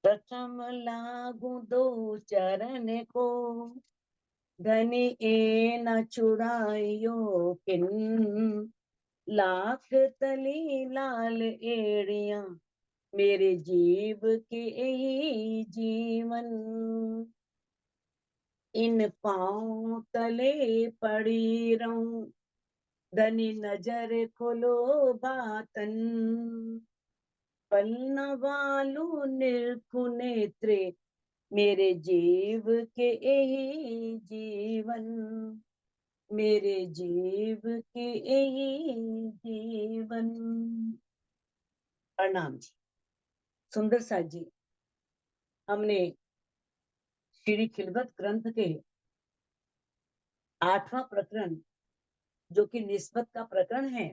प्रथम लागू दो चरण को, धनी ए न चुराइयो किन, लाख तली लाल एड़िया, मेरे जीव के यही जीवन। इन पांव तले पड़ी रहूं, धनी नजर खोलो बातन, पलना वालू निर्खु नेत्रे, मेरे जीव के यही जीवन, मेरे जीव के यही जीवन। प्रणाम जी। सुंदर सा जी, हमने श्री खिलवत ग्रंथ के 8वां प्रकरण, जो कि निस्बत का प्रकरण है,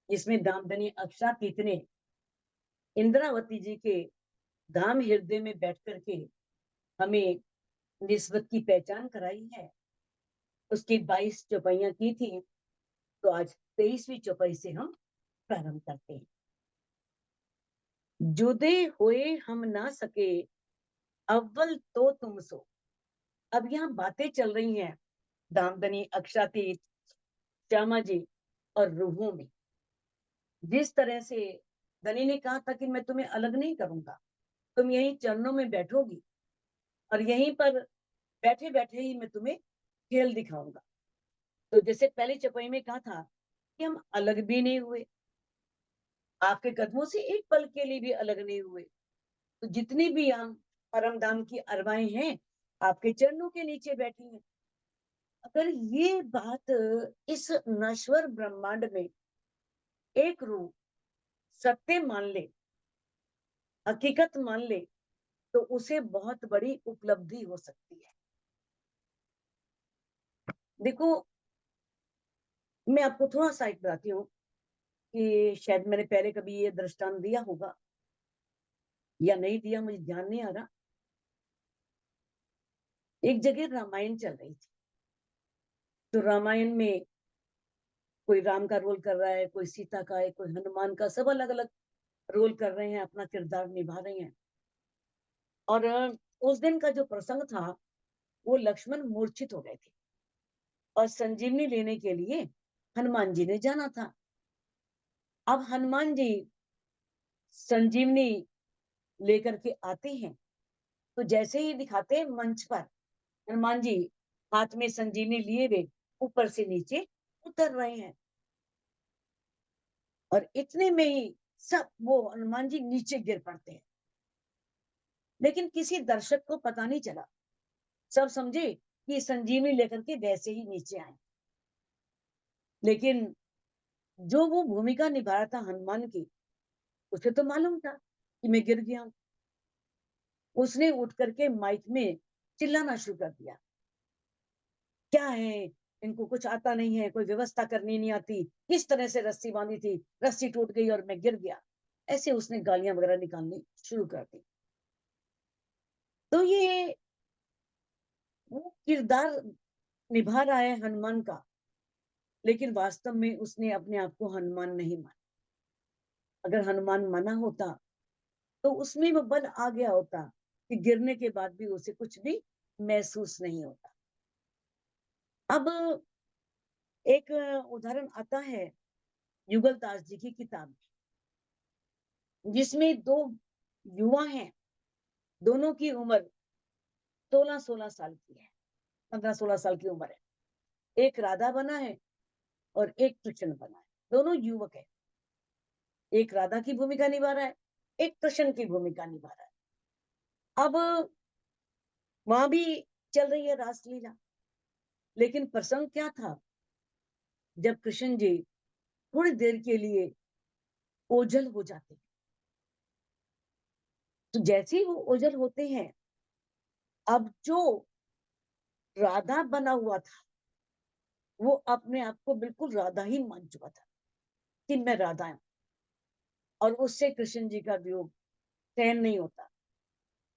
जिसमें दामदनी अक्षातीत ने इंद्रावती जी के धाम हृदय में बैठ करके हमें निस्बत की पहचान कराई है, उसकी 22 चौपाइयां की थी। तो आज 23वीं चौपाई से हम प्रारंभ करते हैं। जुदे हुए हम ना सके, अव्वल तो तुम सो। अब यहाँ बातें चल रही हैं दामदनी, अक्षातीत, श्यामा जी और रूहों में। जिस तरह से धनी ने कहा था कि मैं तुम्हें अलग नहीं करूंगा, तुम यहीं चरणों में बैठोगी और यहीं पर बैठे बैठे ही मैं तुम्हें खेल दिखाऊंगा। तो जैसे पहली चौपाई में कहा था कि हम अलग भी नहीं हुए, आपके कदमों से एक पल के लिए भी अलग नहीं हुए। तो जितनी भी हम परम धाम की अरवाएं हैं, आपके चरणों के नीचे बैठी हैं। अगर ये बात इस नश्वर ब्रह्मांड में एक रूप सत्य मान ले, हकीकत मान ले, तो उसे बहुत बड़ी उपलब्धि हो सकती है। देखो, मैं आपको थोड़ा सा एक बताती हूँ कि शायद मैंने पहले कभी ये दृष्टांत दिया होगा या नहीं दिया, मुझे ध्यान नहीं आ रहा। एक जगह रामायण चल रही थी, तो रामायण में कोई राम का रोल कर रहा है, कोई सीता का है, कोई हनुमान का, सब अलग अलग रोल कर रहे हैं, अपना किरदार निभा रहे हैं। और उस दिन का जो प्रसंग था, वो लक्ष्मण मूर्छित हो गए थे और संजीवनी लेने के लिए हनुमान जी ने जाना था। अब हनुमान जी संजीवनी लेकर के आते हैं, तो जैसे ही दिखाते हैं मंच पर, हनुमान जी हाथ में संजीवनी लिए हुए ऊपर से नीचे उतर रहे हैं, और इतने में ही सब वो हनुमान जी नीचे गिर पड़ते हैं। लेकिन किसी दर्शक को पता नहीं चला, सब समझे कि संजीवनी लेकर के वैसे ही नीचे आए। लेकिन जो वो भूमिका निभा रहा था हनुमान की, उसे तो मालूम था कि मैं गिर गया हूं। उसने उठ करके माइक में चिल्लाना शुरू कर दिया, क्या है इनको, कुछ आता नहीं है, कोई व्यवस्था करनी नहीं आती, किस तरह से रस्सी बांधी थी, रस्सी टूट गई और मैं गिर गया। ऐसे उसने गालियां वगैरह निकालनी शुरू कर दी। तो ये वो किरदार निभा रहा है हनुमान का, लेकिन वास्तव में उसने अपने आप को हनुमान नहीं माना। अगर हनुमान माना होता तो उसमें वो बल आ गया होता कि गिरने के बाद भी उसे कुछ भी महसूस नहीं होता। अब एक उदाहरण आता है युगल दास जी की किताब में, जिसमें दो युवा हैं, दोनों की उम्र 16-16 साल की है, 15-16 साल की उम्र है। एक राधा बना है और एक कृष्ण बना है, दोनों युवक है। एक राधा की भूमिका निभा रहा है, एक कृष्ण की भूमिका निभा रहा है। अब वहां भी चल रही है रासलीला, लेकिन प्रसंग क्या था, जब कृष्ण जी थोड़ी देर के लिए ओझल हो जाते, तो जैसे ही वो ओझल होते हैं, अब जो राधा बना हुआ था, वो अपने आप को बिल्कुल राधा ही मान चुका था कि मैं राधा हूं, और उससे कृष्ण जी का वियोग सहन नहीं होता,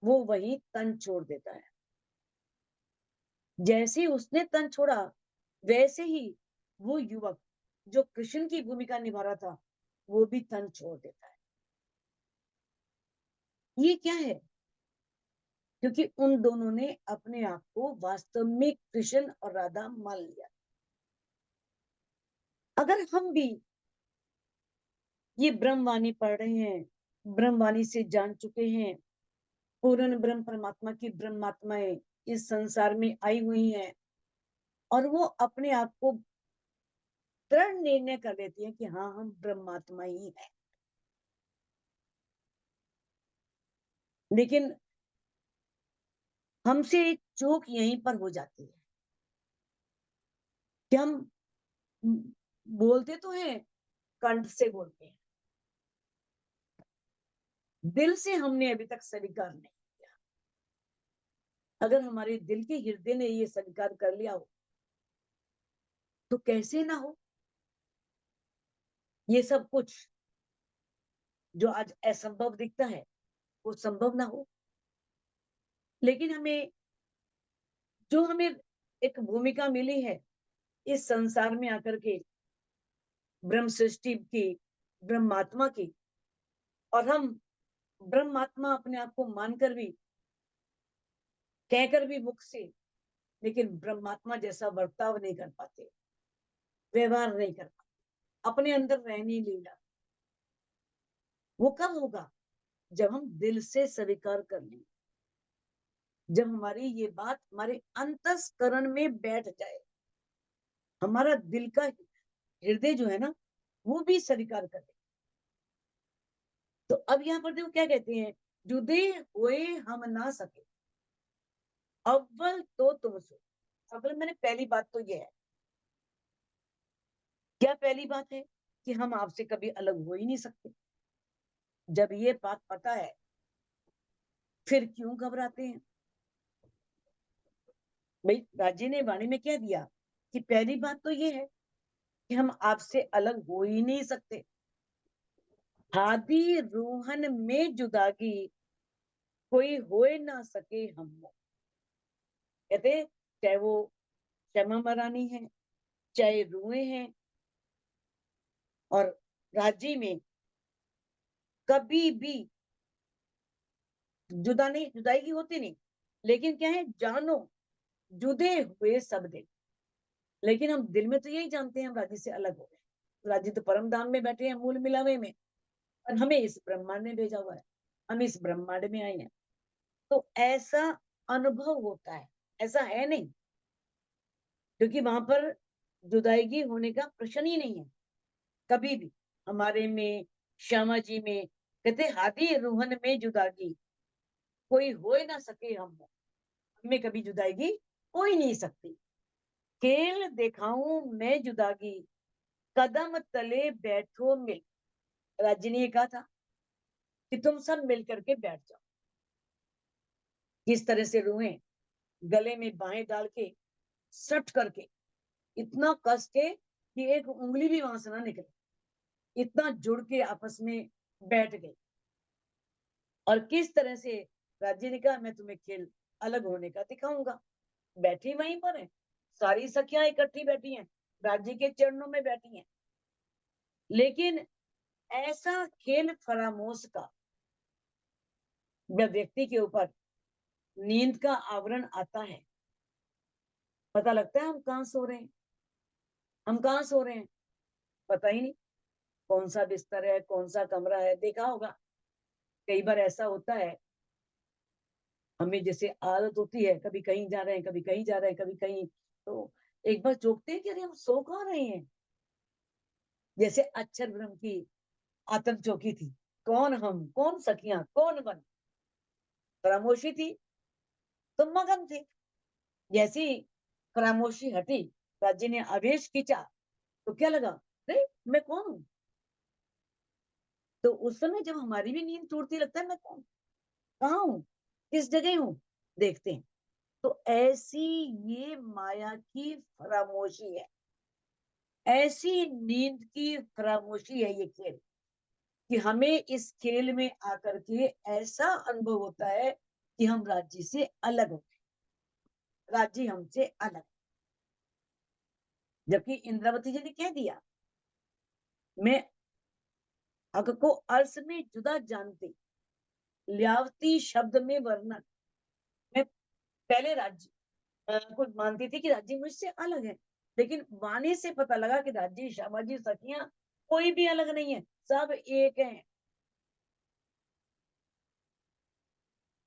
वो वही तन छोड़ देता है। जैसे ही उसने तन छोड़ा, वैसे ही वो युवक जो कृष्ण की भूमिका निभा रहा था, वो भी तन छोड़ देता है। ये क्या है, क्योंकि उन दोनों ने अपने आप को वास्तव में कृष्ण और राधा मान लिया। अगर हम भी ये ब्रह्मवाणी पढ़ रहे हैं, ब्रह्मवाणी से जान चुके हैं, पूर्ण ब्रह्म परमात्मा की ब्रह्मात्माएं इस संसार में आई हुई हैं, और वो अपने आप को दृढ़ निर्णय कर लेती है कि हाँ, हम ब्रह्मात्मा ही हैं, लेकिन हमसे चूक यहीं पर हो जाती है कि हम बोलते तो हैं, कंठ से बोलते हैं, दिल से हमने अभी तक स्वीकार नहीं किया। अगर हमारे दिल के हृदय ने ये स्वीकार कर लिया हो तो कैसे ना हो ये सब कुछ जो आज असंभव दिखता है वो संभव ना हो। लेकिन हमें एक भूमिका मिली है इस संसार में आकर के, ब्रह्म सृष्टि की, ब्रह्मात्मा की, और हम ब्रह्मात्मा अपने आप को मानकर भी, कहकर भी मुख से, लेकिन ब्रह्मात्मा जैसा बर्ताव नहीं कर पाते, व्यवहार नहीं कर पाते, अपने अंदर रहने नहीं लगा। वो कब होगा? जब हम दिल से स्वीकार कर लें, जब हमारी ये बात हमारे अंतस्करण में बैठ जाए, हमारा दिल का हृदय जो है ना वो भी स्वीकार करे। तो अब यहाँ पर देखो क्या कहते हैं, जुदे हुए हम ना सके अव्वल तो तुम सो। अव्वल मैंने पहली बात तो ये है, क्या पहली बात है कि हम आपसे कभी अलग हो ही नहीं सकते। जब ये बात पता है फिर क्यों घबराते हैं? भाई राजी ने वाणी में क्या दिया कि पहली बात तो ये है कि हम आपसे अलग हो ही नहीं सकते। हादी रूहन में जुदागी कोई हो ना सके हम। कहते चाहे वो श्यामा महारानी है, चाहे रूए हैं, और राजी में कभी भी जुदाई होती नहीं। लेकिन क्या है, जानो जुदे हुए सब दिल। लेकिन हम दिल में तो यही जानते हैं हम राजी से अलग हो गए। राजी तो परम धाम में बैठे हैं, मूल मिलावे में, और हमें इस ब्रह्मांड में भेजा हुआ है, हम इस ब्रह्मांड में आए हैं। तो ऐसा अनुभव होता है, ऐसा है नहीं, क्योंकि वहां पर जुदाईगी होने का प्रश्न ही नहीं है कभी भी। हमारे में, श्यामा जी में, कहते हादी रूहन में जुदागी कोई हो ना सके हम। हमें कभी जुदाईगी हो ही नहीं सकती। खेल दिखाऊं मैं जुदागी कदम तले बैठो मिल। राजी ने ये कहा था कि तुम सब मिल करके बैठ जाओ। किस तरह से रुए, गले में बाहें डाल के, सट करके, इतना कस के कि एक उंगली भी वहां से ना निकले, इतना जुड़ के आपस में बैठ गए। और किस तरह से राज्य ने कहा मैं तुम्हें खेल अलग होने का दिखाऊंगा। बैठी वहीं पर है, सारी सखियां इकट्ठी बैठी हैं, राज्य के चरणों में बैठी हैं। लेकिन ऐसा खेल फरामोश का जब व्यक्ति के ऊपर नींद का आवरण आता है, पता लगता है हम कहाँ सो रहे हैं, हम कहाँ सो रहे हैं, पता ही नहीं। कौन सा बिस्तर है, कौन सा कमरा है, देखा होगा कई बार ऐसा होता है। हमें जैसे आदत होती है, कभी कहीं जा रहे हैं, कभी कहीं जा रहे हैं, कभी कहीं, तो एक बार चौंकते हैं कि अरे हम सो कहाँ रहे हैं। जैसे अक्षर ब्रह्म की आतंक चौकी थी, कौन हम, कौन सखियां, कौन बन, खामोशी थी तो मगन थे। जैसी खामोशी हटी, राज्य ने आवेश खींचा, तो क्या लगा, अरे मैं कौन हूं। तो उस समय जब हमारी भी नींद टूटती, लगता है मैं कौन, कहाँ हूं, किस जगह हूं, देखते हैं। तो ऐसी ये माया की फरामोशी है, ऐसी नींद की फरामोशी है ये खेल, कि हमें इस खेल में आकर के ऐसा अनुभव होता है कि हम राज्य से अलग हो गए, राज्य हमसे अलग। जबकि इंद्रावती जी ने कह दिया, मैं अग को अर्श में जुदा जानती, ल्यावती शब्द में वर्णन। पहले राज्य को मानती थी कि राज्य मुझसे अलग है, लेकिन वाणी से पता लगा कि राज्य, श्यामा जी, सखियां कोई भी अलग नहीं है, सब एक हैं।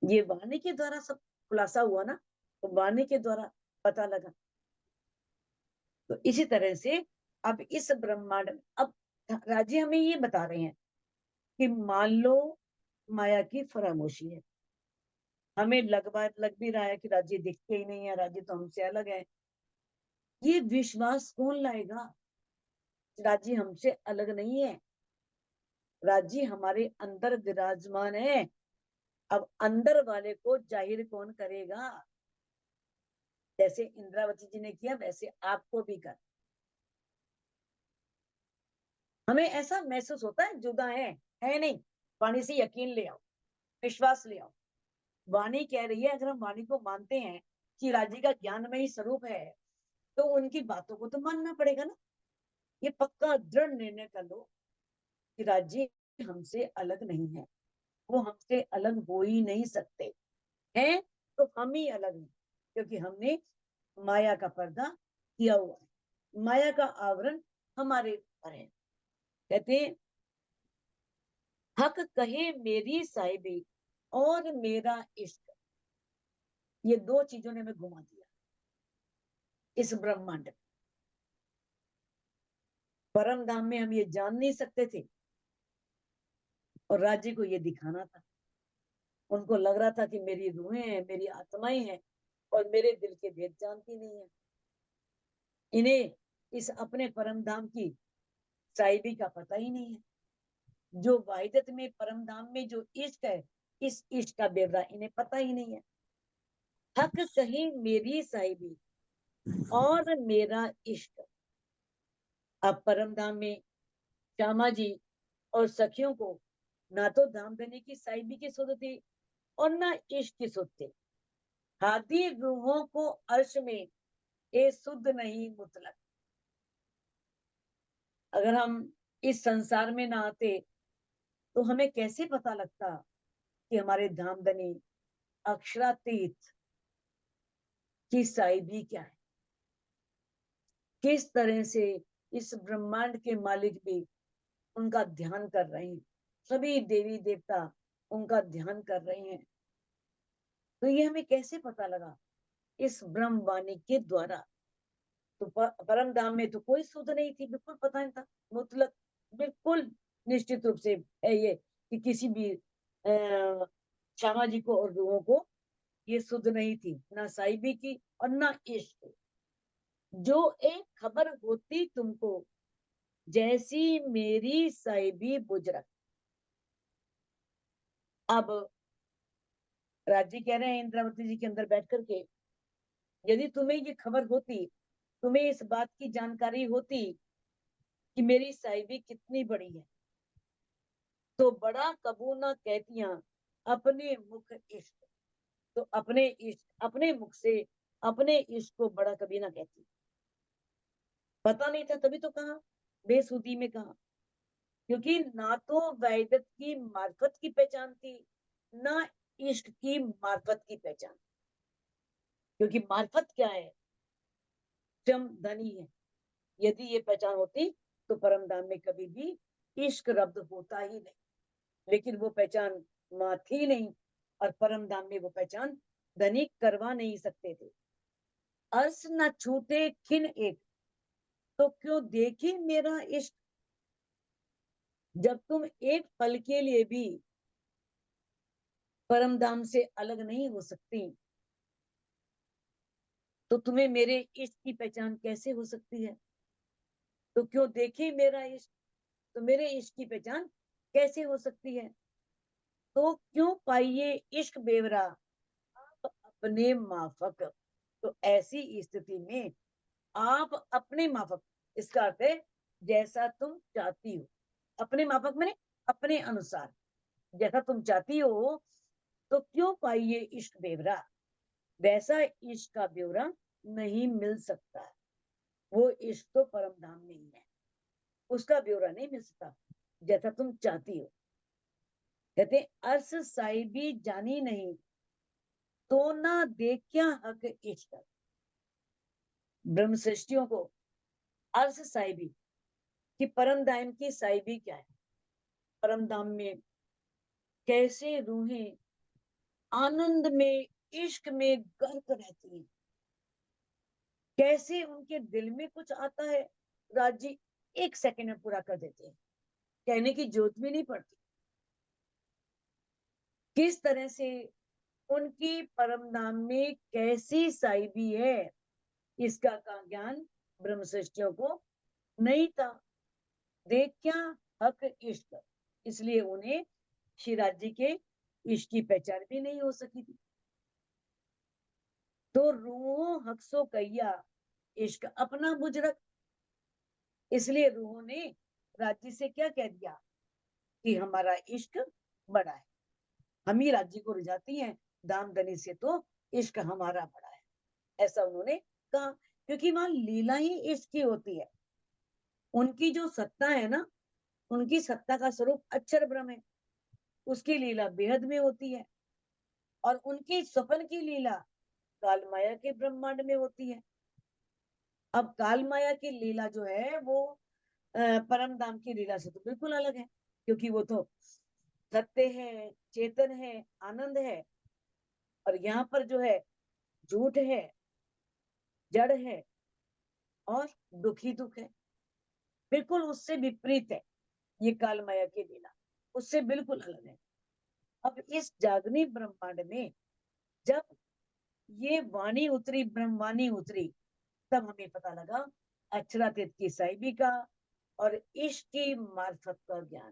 ये वाणी के द्वारा सब खुलासा हुआ ना, तो वाणी के द्वारा पता लगा। तो इसी तरह से अब इस ब्रह्मांड में, अब राज्य हमें ये बता रहे हैं कि मान लो माया की फरामोशी है, हमें लग भी रहा है कि राज्य दिखते ही नहीं है, राज्य तो हमसे अलग है। ये विश्वास कौन लाएगा? राज्य हमसे अलग नहीं है, राज्य हमारे अंदर विराजमान है। अब अंदर वाले को जाहिर कौन करेगा? जैसे इंद्रावती जी ने किया, वैसे आपको भी कर। हमें ऐसा महसूस होता है जुदा है नहीं। वाणी से यकीन ले आओ, विश्वास ले आओ। वाणी कह रही है, अगर हम वाणी को मानते हैं कि राज्य का ज्ञानमयी स्वरूप है, तो उनकी बातों को तो मानना पड़ेगा ना। ये पक्का दृढ़ निर्णय कर लो कि राज्य हमसे अलग नहीं है, वो हमसे अलग हो ही नहीं सकते हैं। तो हम ही अलग हैं, क्योंकि हमने माया का पर्दा किया हुआ है, माया का आवरण हमारे ऊपर है। कहते हैं, हक कहे मेरी साहिबी और मेरा इश्क, ये दो चीजों ने हमें घुमा दिया इस ब्रह्मांड में। परम धाम में हम ये जान नहीं सकते थे, और राज्य को ये दिखाना था। उनको लग रहा था कि मेरी रूहें हैं, मेरी आत्माएं हैं, और मेरे दिल के भेद जानती नहीं है। इन्हें इस अपने परम धाम की साहिबी का पता ही नहीं है। जो वाहिदत में, परम धाम में जो इश्क है, इस इश्क का ब्यौरा इन्हें पता ही नहीं है। हक कहीं मेरी साहिबी और मेरा इश्क। अब परम धाम में श्यामा जी और सखियों को ना तो धाम देने की साहिबी की सुध थी, और ना इश्क की सुध थी। हादी रूहों को अर्श में ये सुध नहीं मुतलक। अगर हम इस संसार में ना आते, तो हमें कैसे पता लगता कि हमारे धामधनी अक्षरातीत की साहिबी क्या है, किस तरह से इस ब्रह्मांड के मालिक भी उनका ध्यान कर रहे हैं, सभी देवी देवता उनका ध्यान कर रहे हैं। तो ये हमें कैसे पता लगा? इस ब्रह्म वाणी के द्वारा। तो परम धाम में तो कोई सुध नहीं थी, बिल्कुल पता नहीं था, मुतलक, बिल्कुल निश्चित रूप से है ये कि किसी भी श्यामा जी को और रूहों को ये सुध नहीं थी, ना साहिबी की और ना इश्क। जो एक खबर होती तुमको, जैसी मेरी साहिबी बुजरक। अब राजी कह रहे हैं इंद्रावती जी के अंदर बैठ करके, यदि तुम्हें ये खबर होती, तुम्हें इस बात की जानकारी होती कि मेरी साहिबी कितनी बड़ी है, तो बड़ा कबू ना कहतियां अपने मुख इश्क। तो अपने इश्क, अपने मुख से अपने इश्क को बड़ा कभी ना कहती। पता नहीं था तभी तो कहा, बेसुधी में कहा। क्योंकि ना तो वैदत की मार्फत की पहचान थी, ना इश्क की मार्फत की पहचान। क्योंकि मार्फत क्या है? स्वयं धनी है। यदि ये पहचान होती, तो परम धाम में कभी भी इश्क रब्द होता ही नहीं। लेकिन वो पहचान मां थी नहीं, और परम धाम में वो पहचान धनी करवा नहीं सकते थे। अर्श न छूटे खिन एक, तो क्यों देखे मेरा इश्क। जब तुम एक पल के लिए भी परम धाम से अलग नहीं हो सकती, तो तुम्हें मेरे इश्क की पहचान कैसे हो सकती है? तो क्यों देखे मेरा इश्क, तो मेरे इश्क की पहचान कैसे हो सकती है? तो क्यों पाइए इश्क बेवरा आप अपने माफक। तो ऐसी स्थिति में आप अपने माफक, इसका अर्थ है जैसा तुम चाहती हो। अपने माफक मैंने अपने अनुसार, जैसा तुम चाहती हो। तो क्यों पाइए इश्क बेवरा, वैसा इश्क का ब्यौरा नहीं मिल सकता। वो इश्क तो परम धाम में ही है, उसका ब्यौरा नहीं मिल सकता जैसा तुम चाहती हो। कहते अर्श साहिबी जानी नहीं, तो ना देख्या हक इश्क। ब्रह्म सृष्टियों को अर्श साहिबी कि परम धाम की साहिबी क्या है, परम धाम में कैसे रूहें आनंद में इश्क में गर्क रहती हैं, कैसे उनके दिल में कुछ आता है, राजी 1 सेकंड में पूरा कर देते हैं, कहने की जरूरत भी नहीं पड़ती। किस तरह से उनकी परम धाम में कैसी साहिबी है, इसका का ज्ञान ब्रह्म सृष्टियों को नहीं था। देख क्या हक इश्क, इसलिए उन्हें शिवराज जी के इश्क की पहचान भी नहीं हो सकी थी। तो रूहों हक्सो कैया इश्क अपना बुजरक, इसलिए रूहों ने राज्य से क्या कह दिया कि हमारा इश्क बड़ा है, हम ही राज्य को रिझाती हैं, दामदनी से तो इश्क हमारा बड़ा है, ऐसा उन्होंने कहा। क्योंकि वहां लीला ही इश्क की होती है। उनकी जो सत्ता है ना, उनकी सत्ता का स्वरूप अक्षर ब्रह्म है, उसकी लीला बेहद में होती है। और उनकी स्वप्न की लीला काल माया के ब्रह्मांड में होती है। अब काल माया की लीला जो है वो परम धाम की लीला से तो बिल्कुल अलग है, क्योंकि वो तो सत्य है, चेतन है, आनंद है। और यहाँ पर जो है झूठ है, जड़ है और दुखी दुख है, बिल्कुल उससे विपरीत है। ये काल माया की लीला उससे बिल्कुल अलग है। अब इस जागनी ब्रह्मांड में जब ये वाणी उतरी, ब्रह्मवाणी उतरी, तब हमें पता लगा अक्षरातीत की साहिबी का और इश्क की मार्फत का ज्ञान,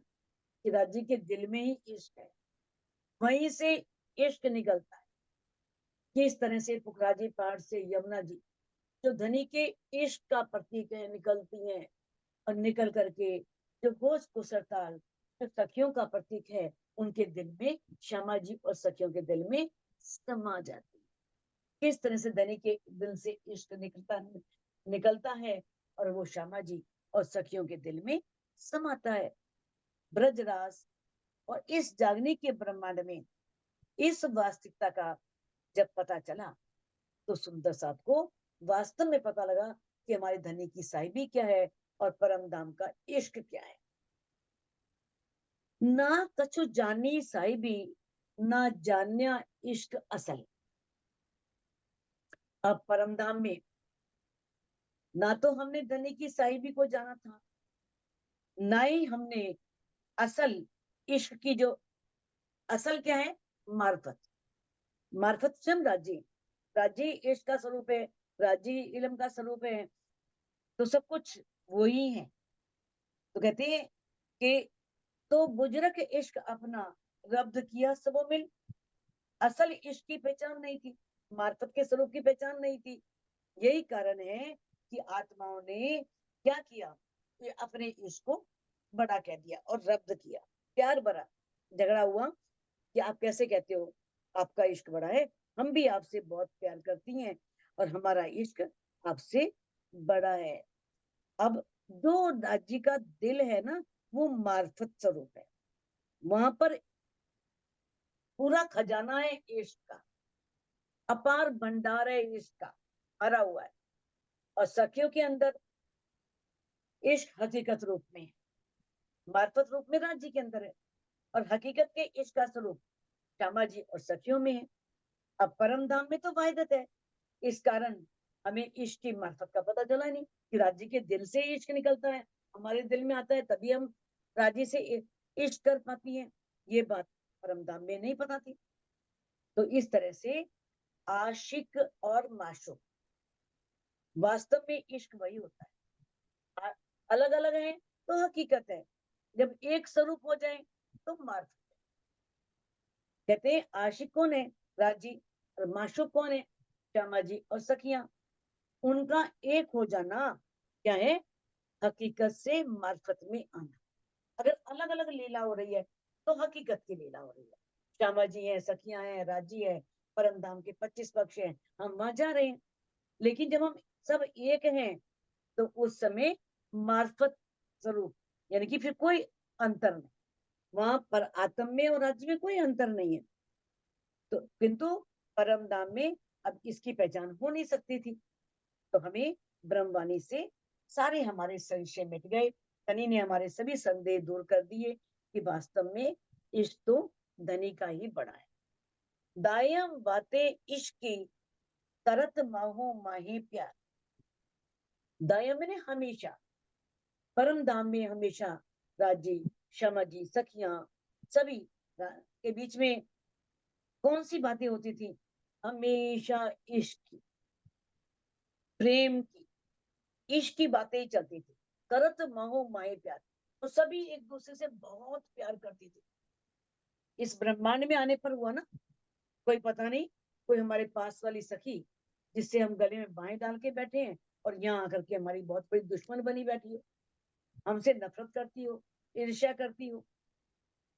कि राज्य के दिल में ही इश्क है, वहीं से इश्क निकलता है। किस तरह से पुखराजी पहाड़ से यमुना जी जो धनी के इश्क का प्रतीक है निकलती हैं, और निकल करके जो होश कुसरताल जो सखियों का प्रतीक है, उनके दिल में श्यामा जी और सखियों के दिल में समा जाती है। किस तरह से धनी के दिल से इश्क निकलता है और वो श्यामा जी और सखियों के दिल में समाता है। ब्रजरास और इस जागने के ब्रह्मांड में इस वास्तविकता का जब पता चला, तो सुंदर साहब को वास्तव में पता लगा कि हमारे धनी की साहिबी क्या है और परम धाम का इश्क क्या है। ना कछु जानी साहिबी, ना जान्या इश्क असल। अब परम धाम में ना तो हमने धनी की साहिबी को जाना था, ना ही हमने असल इश्क की जो असल क्या है, मार्फत। मार्फत स्वयं राजी, राजी इश्क का स्वरूप है, राजी इल्म का स्वरूप है, तो सब कुछ वो ही है। तो कहते हैं कि तो बुजुर्ग इश्क अपना रब्द किया सबो मिल। असल इश्क की पहचान नहीं थी, मार्फत के स्वरूप की पहचान नहीं थी। यही कारण है कि आत्माओं ने क्या किया, कि अपने इश्क को बड़ा कह दिया और रब्द किया, प्यार भरा झगड़ा हुआ कि आप कैसे कहते हो आपका इश्क बड़ा है, हम भी आपसे बहुत प्यार करती हैं और हमारा इश्क आपसे बड़ा है। अब जो राज्य का दिल है ना, वो मार्फत स्वरूप है, वहां पर पूरा खजाना है इश्क का, अपार भंडार है इश्क का भरा हुआ है। और सखियों के अंदर इश्क हकीकत रूप में है, मार्फत रूप में राज्य के अंदर है, और हकीकत के इश्क का स्वरूप श्यामा जी और सखियों में है। अब परम धाम में तो वाहिदत है, इस कारण हमें इश्क की मार्फत का पता चला नहीं कि राज्य के दिल से इश्क निकलता है, हमारे दिल में आता है, तभी हम राज्य से इश्क कर पाती हैं। ये बात परम धाम में नहीं पता थी। तो इस तरह से आशिक और माशूक, वास्तव में इश्क वही होता है, अलग अलग है तो हकीकत है, जब एक स्वरूप हो जाए तो मार्फत। कहते हैं आशिक कौन है, राजी, और माशूक कौन है, श्यामा जी और सखियां। उनका एक हो जाना क्या है, हकीकत से मार्फत में आना। अगर अलग अलग लीला हो रही है तो हकीकत की लीला हो रही है, श्यामा जी है, सखियां हैं, राजी है, परम धाम के 25 पक्ष हैं, हम वहां जा रहे हैं। लेकिन जब हम सब एक हैं तो उस समय मार्फत स्वरूप, यानी कि फिर कोई अंतर नहीं, वहां पर आत्म में और राज्य में कोई अंतर नहीं है। तो किंतु परम धाम में अब इसकी पहचान हो नहीं सकती थी। तो हमें ब्रह्मवाणी से सारे हमारे संशय मिट गए। धनी ने हमारे सभी संदेह दूर कर दिए कि वास्तव में इश्क तो धनी का ही बड़ा है। दायम बातें इश्क की तरत माहो माही प्यार। दायम मैंने हमेशा, परम धाम में हमेशा राजी, क्षमा जी, सखियां सभी के बीच में कौन सी बातें होती थी? हमेशा इश्क की, प्रेम की, इश्क की बातें ही चलती थी। करत महो माहे प्यार, तो सभी एक दूसरे से बहुत प्यार करती थी। इस ब्रह्मांड में आने पर हुआ ना, कोई पता नहीं, कोई हमारे पास वाली सखी जिससे हम गले में बाहें डाल के बैठे हैं और यहाँ आकर के हमारी बहुत बड़ी दुश्मन बनी बैठी हो, हमसे नफरत करती हो, ईर्ष्या करती हो,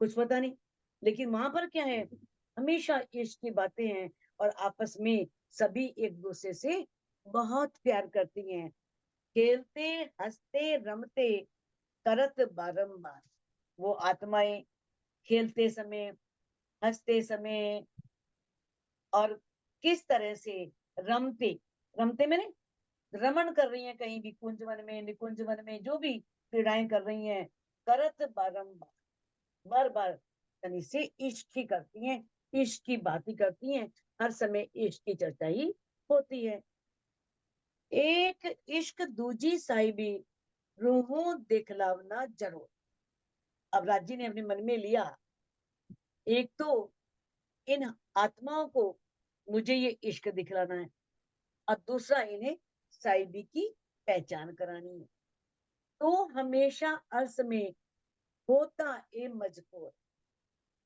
कुछ पता नहीं। लेकिन वहां पर क्या है? हमेशा इश्क की बातें हैं और आपस में सभी एक दूसरे से बहुत प्यार करती हैं। खेलते हंसते रमते करत बारंबार। वो आत्माएं खेलते समय, हंसते समय और किस तरह से रमते, रमते मैंने रमण कर रही हैं कहीं भी, कुंजवन में, निकुंजवन में, जो भी क्रीड़ाएं कर रही हैं, करत बारंबार, बार बार यानी से इश्क ही करती हैं, इश्क की बातें करती हैं, हर समय इश्क की चर्चा ही होती है। एक इश्क दूजी साहिबी, रूहों दिखलावना जरूर। अब राजी ने अपने मन में लिया, एक तो इन आत्माओं को मुझे ये इश्क दिखलाना है और दूसरा इन्हें साहिबी की पहचान करानी है। तो हमेशा अर्श में होता ए मजबूर,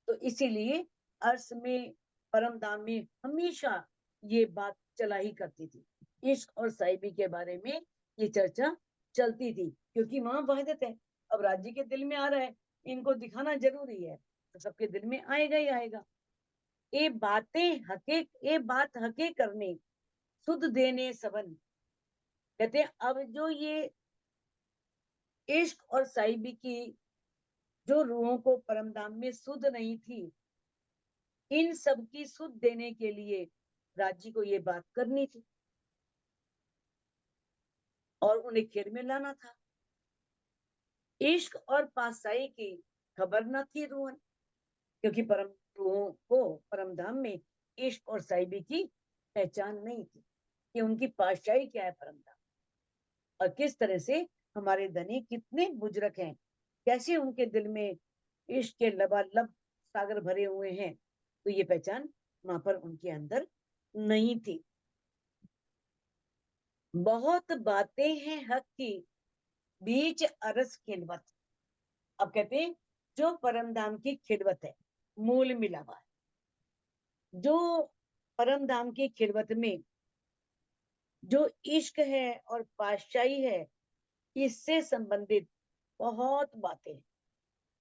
तो इसीलिए अर्श में, परम धाम में हमेशा ये बात चला ही करती थी, इश्क और साहिबी के बारे में ये चर्चा चलती थी, क्योंकि वहां वहदत है। अब राज्य के दिल में आ रहा है, इनको दिखाना जरूरी है, तो सबके दिल में आएगा ही आएगा। ये बातें हके, ये बात हके करने सुध देने सबन। कहते हैं अब जो ये इश्क और साहिबी की जो रूहों को परमधाम में सुध नहीं थी, इन सब की सुध देने के लिए राज्य को ये बात करनी थी और उन्हें खेर में लाना था। इश्क और पासाई की खबर न थी रूहन, क्योंकि परम रूहों को परमधाम में इश्क और साहिबी की पहचान नहीं थी कि उनकी पाशाई क्या है परमधाम, और किस तरह से हमारे धनी कितने बुजुर्ग हैं, कैसे उनके दिल में इश्क के लबालब सागर भरे हुए हैं, तो ये पहचान वहां पर उनके अंदर नहीं थी। बहुत बातें हैं हक की, बीच अरस खिलवत। अब कहते हैं जो परमधाम की खिलवत है, मूल मिलावा है, जो परमधाम की खिलवत में जो इश्क है और पातशाही है, इससे संबंधित बहुत बातें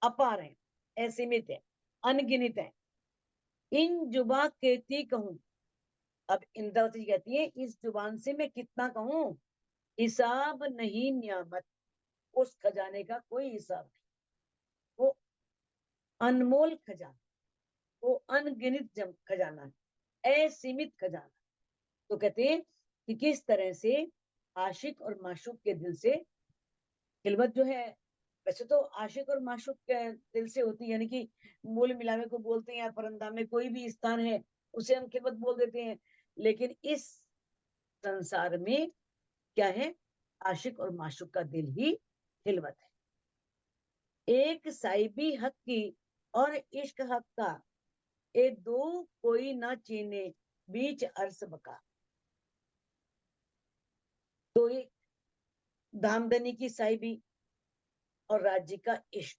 अपार हैं, असीमित है, अनगिनत है। इन जुबा कहती कहूं, अब इंद्रावती कहती है इस जुबान से मैं कितना कहूं, हिसाब नहीं नियामत। उस खजाने का कोई हिसाब नहीं, वो अनमोल खजाना, वो अनगिनत खजाना है, असीमित खजाना। तो कहते हैं कि किस तरह से आशिक और माशूक के दिल से खिलवत जो है, वैसे तो आशिक और माशूक के दिल से होती है, यानी कि मूल मिलावे को बोलते हैं, या परंदा में कोई भी स्थान है उसे हम खिलवत बोल देते हैं। लेकिन इस संसार में क्या है? आशिक और माशूक का दिल ही खिलवत है। एक साहिबी हक की और इश्क हक का, ए दो कोई ना चीने बीच अर्स बका। तो एक धामधनी की साहिबी और राज्य का इश्क,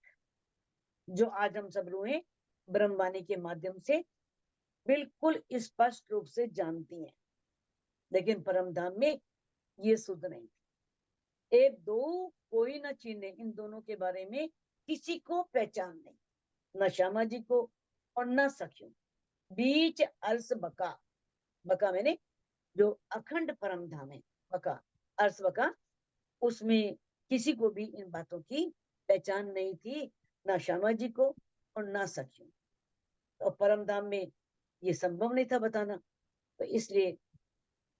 जो आज हम सब रूहें ब्रह्मवाणी के माध्यम से बिल्कुल स्पष्ट रूप से जानती हैं, लेकिन परम धाम में ये सुध नहीं। एक दो कोई न चीने, इन दोनों के बारे में किसी को पहचान नहीं, न श्यामा जी को और न सखियों। बीच अर्स बका, बका मैंने जो अखंड परम धाम है, बका अर्स बका, उसमें किसी को भी इन बातों की पहचान नहीं थी, ना श्यामा जी को और ना सखियों। और परम धाम में ये संभव नहीं था बताना, तो इसलिए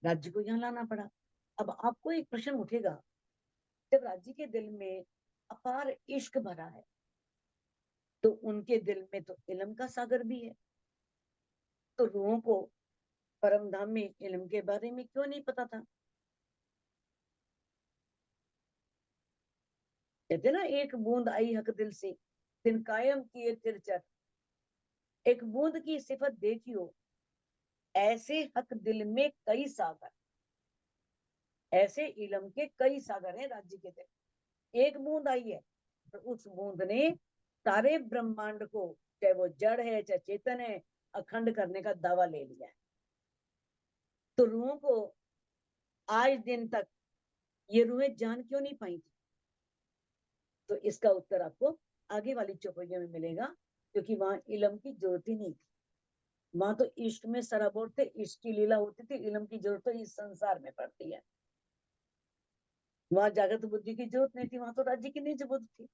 राज्य को यहाँ लाना पड़ा। अब आपको एक प्रश्न उठेगा, जब राज्य के दिल में अपार इश्क भरा है तो उनके दिल में तो इल्म का सागर भी है, तो रूहों को परम धाम में इल्म के बारे में क्यों नहीं पता था? कहते ना, एक बूंद आई हक दिल से, दिन कायम किए तिरचर। एक बूंद की सिफत देखियो, ऐसे हक दिल में कई सागर। ऐसे इल्म के कई सागर हैं राज्य के दिल। एक बूंद आई है तो उस बूंद ने सारे ब्रह्मांड को, चाहे वो जड़ है चाहे चेतन है, अखंड करने का दावा ले लिया है। तो रूहों को आज दिन तक ये रूहें जान क्यों नहीं पाई थी? तो इसका उत्तर आपको आगे वाली चौपाइयों में मिलेगा, क्योंकि वहां इल्म की जरूरत ही नहीं थी। वहां तो इश्क में सराबोर थे, इश्क की लीला होती थी, इल्म की जरूरत तो इस संसार में पड़ती है। वहां जागृत बुद्धि की जरूरत नहीं थी, वहां तो राज्य की नहीं जरूरत थी।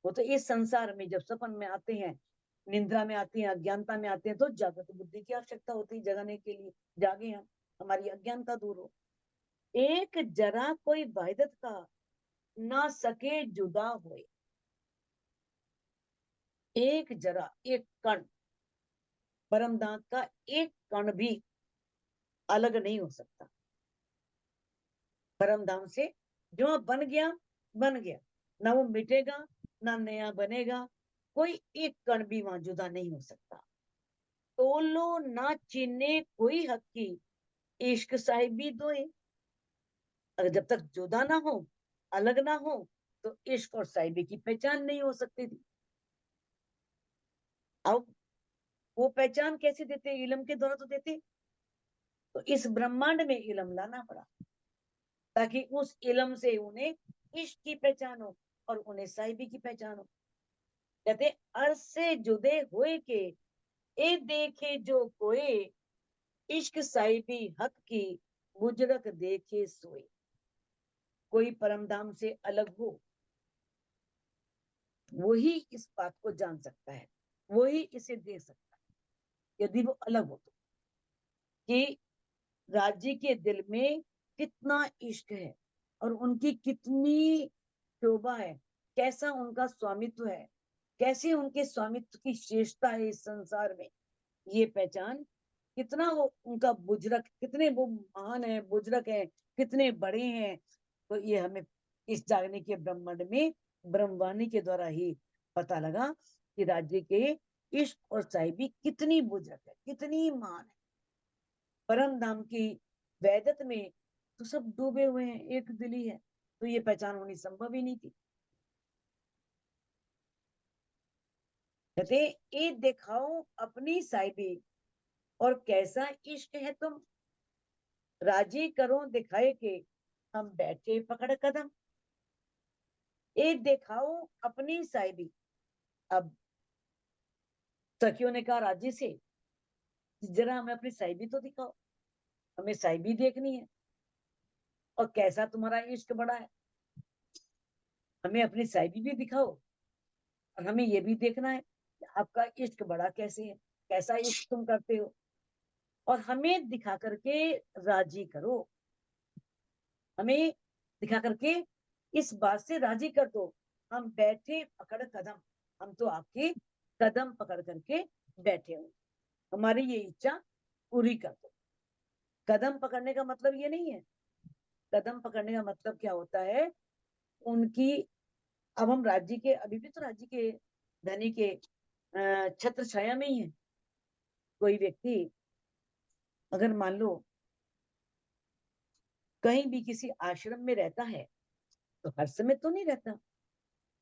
वो तो इस संसार में जब सपन में आते हैं, निंद्रा में आती हैं, अज्ञानता में आते हैं, तो जागृत बुद्धि की आवश्यकता होती है जगाने के लिए। जागे हम, हमारी अज्ञानता दूर हो। एक जरा कोई वाहिदत का ना सके जुदा होए। एक जरा, एक कण, परम धाम का एक कण भी अलग नहीं हो सकता परम धाम से। जो बन गया बन गया, ना वो मिटेगा ना नया बनेगा। कोई एक कण भी वहां जुदा नहीं हो सकता। तोलो ना चीने कोई हक की, इश्क साहिबी दोए। अगर जब तक जुदा ना हो, अलग ना हो, तो इश्क और साहिबी की पहचान नहीं हो सकती थी। अब वो पहचान कैसे देते? इल्म के द्वारा तो देते। तो इस ब्रह्मांड में इल्म लाना पड़ा, ताकि उस इल्म से उन्हें इश्क की पहचान हो और उन्हें साहिबी की पहचान हो। कहते अर्ज से जुदे हुए के, ए देखे जो कोए, इश्क साहिबी हक की, मुजरक देखे सोए। कोई परमधाम से अलग हो, वही इस बात को जान सकता है, वही इसे देख सकता है, यदि वो अलग हो तो, कि राज्य के दिल में कितना इश्क है और उनकी कितनी शोभा है, कैसा उनका स्वामित्व है, कैसे उनके स्वामित्व की श्रेष्ठता है इस संसार में। ये पहचान, कितना वो उनका बुजरक, कितने वो महान है, बुजरक है, कितने बड़े हैं, तो ये हमें इस जागने के ब्रह्मांड में ब्रह्मवाणी के द्वारा ही पता लगा कि राज्य के इश्क और साहिबी कितनी बुजरक है, कितनी महान है। परम धाम की वैदत में तो सब डूबे हुए हैं, एक दिली है, तो ये पहचान होनी संभव ही नहीं थी। कहते ये दिखाओ अपनी साहिबी, और कैसा इश्क है तुम, राजी करो दिखाए के, हम बैठे पकड़ कदम। ये दिखाओ अपनी साहिबी। अब सखियों ने कहा राजी से, जरा हमें अपनी साहिबी तो दिखाओ, हमें साहिबी देखनी है, और कैसा तुम्हारा इश्क बड़ा है, हमें अपनी साहिबी भी दिखाओ, और हमें ये भी देखना है कि आपका इश्क बड़ा कैसे है, कैसा इश्क तुम करते हो, और हमें दिखा करके राजी करो, हमें दिखा करके इस बात से राजी कर दो। हम बैठे पकड़ कदम, हम तो आपके कदम पकड़ करके बैठे हो, हमारी ये इच्छा पूरी कर दो। कदम पकड़ने का मतलब ये नहीं है, कदम पकड़ने का मतलब क्या होता है, उनकी, अब हम राज्य के, अभी भी तो राज्य के धनी के छत्र छाया में ही है। कोई व्यक्ति अगर मान लो कहीं भी किसी आश्रम में रहता है, तो हर समय तो नहीं रहता,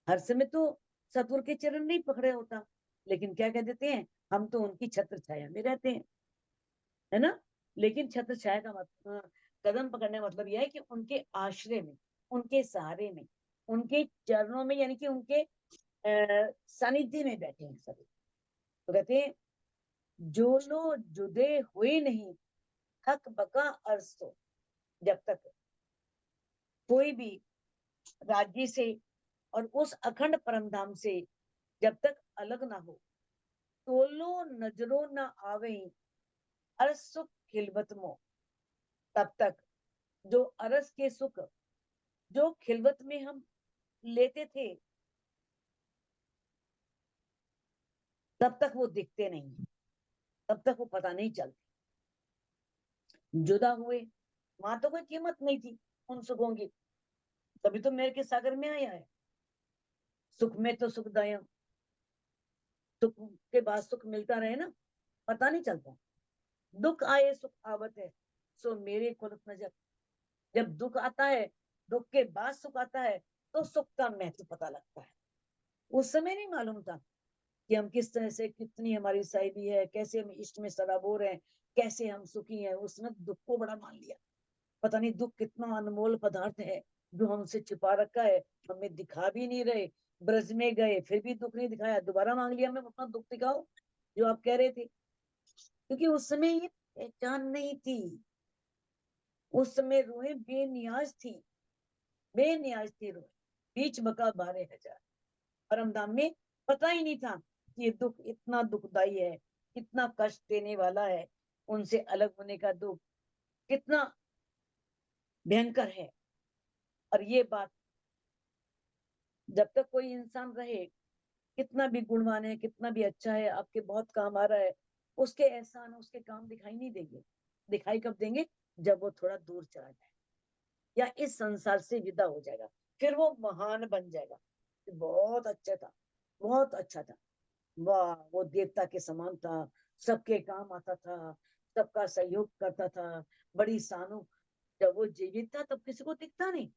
हर समय तो सतगुरु के चरण नहीं पकड़े होता, लेकिन क्या कह देते हैं, हम तो उनकी छत्र छाया में रहते हैं, है ना। लेकिन छत्र छाया का मतलब, कदम पकड़ने का मतलब यह है कि उनके आश्रय में, उनके सहारे में, उनके चरणों में, यानी कि उनके सानिध्य में बैठे हैं सभी। तो कहते हैं जो लो जुदे हुए नहीं, हक बका अरसो। जब तक कोई भी राज्य से और उस अखंड परमधाम से जब तक अलग ना हो, तोलो नजरों ना आवे, अरस सुख खिलवत मोह, तब तक जो अरस के सुख जो खिलवत में हम लेते थे, तब तक वो दिखते नहीं, तब तक वो पता नहीं चलते। जुदा हुए, वहां तो कोई कीमत नहीं थी उन सुखों की, तभी तो मेरे के सागर में आया है। सुख में तो सुखदायक, सुख के बाद सुख मिलता रहे ना, पता नहीं चलता। दुख आए सुख आवत है, सो मेरे कुलत नजर। जब दुख आता है, दुख के बाद सुख आता है, तो सुख का महत्व पता लगता है। उस समय नहीं मालूम था कि हम किस तरह से, कितनी हमारी साहिबी है, कैसे हम इष्ट में सराबोर हैं, कैसे हम सुखी हैं। उसने दुख को बड़ा मान लिया। पता नहीं दुख कितना अनमोल पदार्थ है जो हमसे छिपा रखा है, हमें दिखा भी नहीं रहे। ब्रज में गए फिर भी दुख नहीं दिखाया, दोबारा मांग लिया मैं अपना दुख दिखाओ जो आप कह रहे थे। क्योंकि उस समय ये पहचान नहीं थी। उस समय रूहें बेनियाज थी, बेनियाज थी रूहें। बीच बका 12,000 परमधाम में पता ही नहीं था कि ये दुख इतना दुखदाई है, कितना कष्ट देने वाला है। उनसे अलग होने का दुख कितना भयंकर है। और ये बात जब तक कोई इंसान रहे, कितना भी गुणवान है, कितना भी अच्छा है, आपके बहुत काम आ रहा है, उसके एहसान, उसके काम दिखाई नहीं देंगे। दिखाई कब देंगे? जब वो थोड़ा दूर चला जाए या इस संसार से विदा हो जाएगा, फिर वो महान बन जाएगा। बहुत अच्छा था, बहुत अच्छा था, वाह वो देवता के समान था, सबके काम आता था, सबका सहयोग करता था, बड़ी सानु। जब वो जीवित था तब किसी को दिखता नहीं।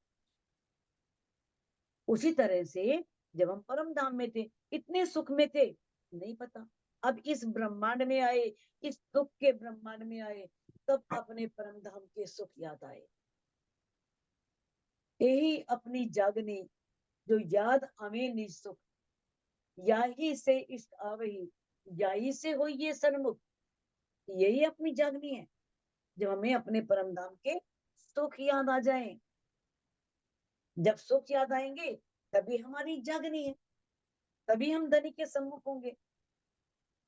उसी तरह से जब हम परम धाम में थे, इतने सुख में थे, नहीं पता। अब इस ब्रह्मांड में आए, इस दुख के ब्रह्मांड में आए, तब अपने परम धाम के सुख याद आए। यही अपनी जागनी, जो याद आवे निज सुख, याही से इष्ट आवही, याही से हो ये सन्मुख। यही अपनी जागनी है, जब हमें अपने परम धाम के सुख याद आ जाए। जब सुख याद आएंगे तभी हमारी जागनी है, तभी हम धनी के सम्मुख होंगे।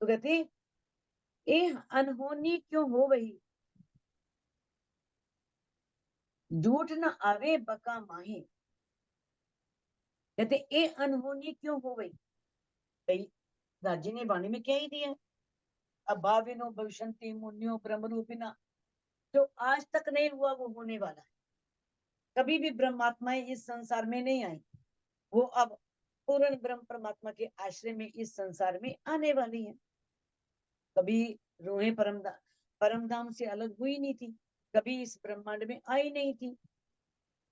तो कहते ए अनहोनी क्यों हो वही, झूठ न आवे बका माही। कहते ए अनहोनी क्यों हो गई। भाई राजी ने वाणी में क्या ही दिया है, अभाविनो भविष्यन्ति मुन्यो ब्रह्म रूपिना। जो आज तक नहीं हुआ वो होने वाला है। कभी भी ब्रह्मात्माएं इस संसार में नहीं आई, वो अब पूर्ण ब्रह्म परमात्मा के आश्रय में इस संसार में आने वाली है। कभी रूहें परम धाम से अलग हुई नहीं थी, कभी इस ब्रह्मांड में आई नहीं थी।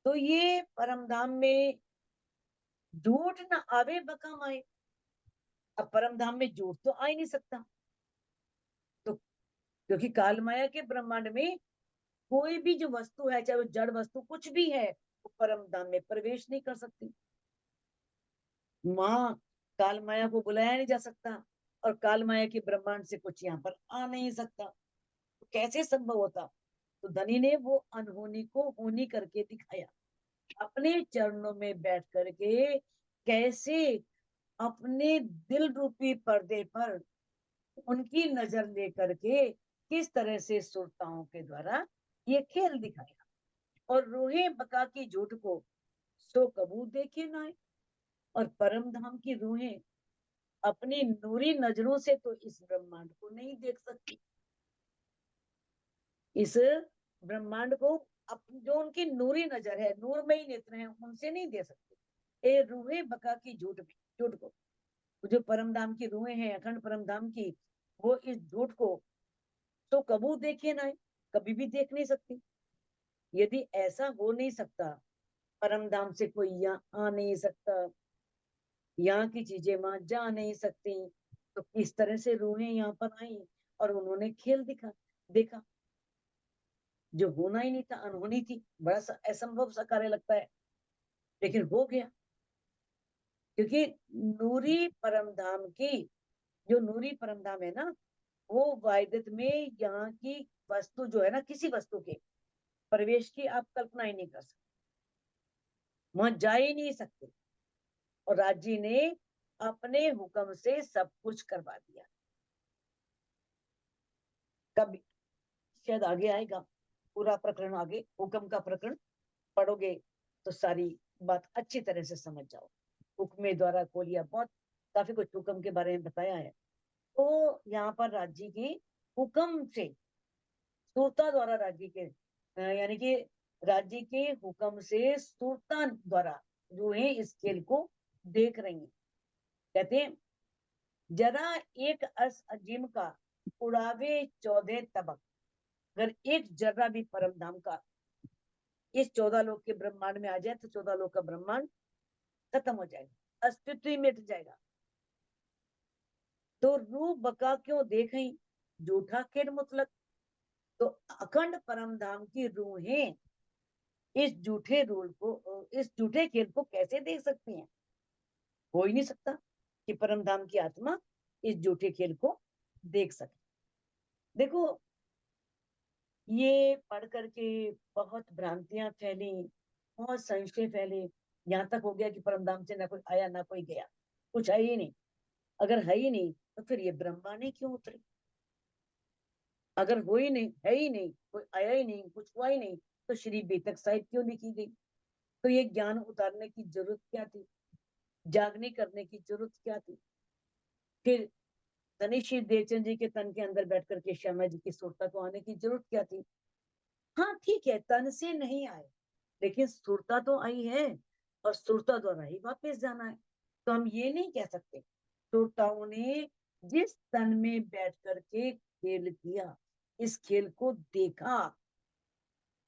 तो ये परम धाम में झूठ न आवे बका माए। अब परम धाम में झूठ तो आ ही नहीं सकता, तो क्योंकि काल माया के ब्रह्मांड में कोई भी जो वस्तु है, चाहे वो जड़ वस्तु कुछ भी है, वो परम धाम में प्रवेश नहीं कर सकती। माँ काल माया को बुलाया नहीं जा सकता, और काल माया के ब्रह्मांड से कुछ यहाँ पर आ नहीं सकता। तो कैसे संभव होता? तो धनी ने वो अनहोनी को होनी करके दिखाया, अपने चरणों में बैठ करके। कैसे? अपने दिल रूपी पर्दे पर उनकी नजर लेकर के किस तरह से सुरताओं के द्वारा ये खेल दिखाया। और रोहे बका की झूठ को सो कबू देखे ना। और परम धाम की रूहें अपनी नूरी नजरों से तो इस ब्रह्मांड को नहीं देख सकती। इस ब्रह्मांड को जो उनकी नूरी नजर है, नूरमयी नेत्र है, उनसे नहीं दे सकते। ए रूहे बका की झूठ को, जो परम धाम की रूहें हैं अखंड परम धाम की, वो इस झूठ को तो कबू देखे ना, कभी भी देख नहीं सकती। यदि ऐसा हो नहीं सकता, परम धाम से कोई यहाँ आ नहीं सकता, यहाँ की चीजें वहां जा नहीं सकती, तो किस तरह से रूहें यहाँ पर आई और उन्होंने खेल देखा। जो होना ही नहीं था, अनहोनी थी, बड़ा सा असंभव सा कार्य लगता है, लेकिन हो गया। क्योंकि नूरी परम धाम की, जो नूरी परम धाम है ना, वो वायदत में यहाँ की वस्तु जो है ना, किसी वस्तु के प्रवेश की आप कल्पना ही नहीं कर सकते, वहां जा ही नहीं सकते। और राजी ने अपने हुक्म से सब कुछ करवा दिया। कभी शायद आगे आएगा पूरा प्रकरण, आगे हुक्म का प्रकरण पढ़ोगे तो सारी बात अच्छी तरह से समझ जाओ। हुक्मे द्वारा खोलिया, बहुत काफी कुछ हुक्म के बारे में बताया है। तो यहाँ पर राज्य की हुक्म से, सुरता द्वारा राज्य के यानी कि राज्य के हुक्म से सुरता द्वारा जो है इस खेल को देख रही है। कहते हैं जरा एक अर्श अजीम का उड़ावे 14 तबक। अगर एक जर्रा भी परम धाम का इस 14 लोक के ब्रह्मांड में आ जाए तो 14 लोक का ब्रह्मांड खत्म हो जाएगा, अस्तित्व ही मिट जाएगा। तो रूह बका क्यों देखें झूठा खेल मुतलक। तो अखंड परम धाम की रूहें इस झूठे रूल को, इस झूठे खेल को कैसे देख सकती हैं? हो ही नहीं सकता कि परम धाम की आत्मा इस झूठे खेल को देख सके। देखो, ये पढ़ करके बहुत भ्रांतियां फैली, बहुत संशय फैले, यहाँ तक हो गया कि परम धाम से ना कोई आया ना कोई गया, कुछ है ही नहीं। अगर है ही नहीं तो फिर ये ब्रह्मा ने क्यों उतरे? अगर हो ही नहीं, है ही नहीं, कोई आया ही नहीं, कुछ हुआ ही नहीं, तो श्री बेतक साहिब क्यों लिखी गई? तो ये ज्ञान उतारने की जरूरत क्या थी? जागने करने की जरूरत क्या थी? फिर तनिश्री देवचंद जी के तन के अंदर बैठ करके श्यामा जी की सुरता को आने की जरूरत क्या थी? हाँ ठीक है, तन से नहीं आए, लेकिन सुरता तो आई है और सुरता द्वारा ही वापस जाना है। तो हम ये नहीं कह सकते सुरताओं ने जिस तन में बैठ करके खेल किया, इस खेल को देखा,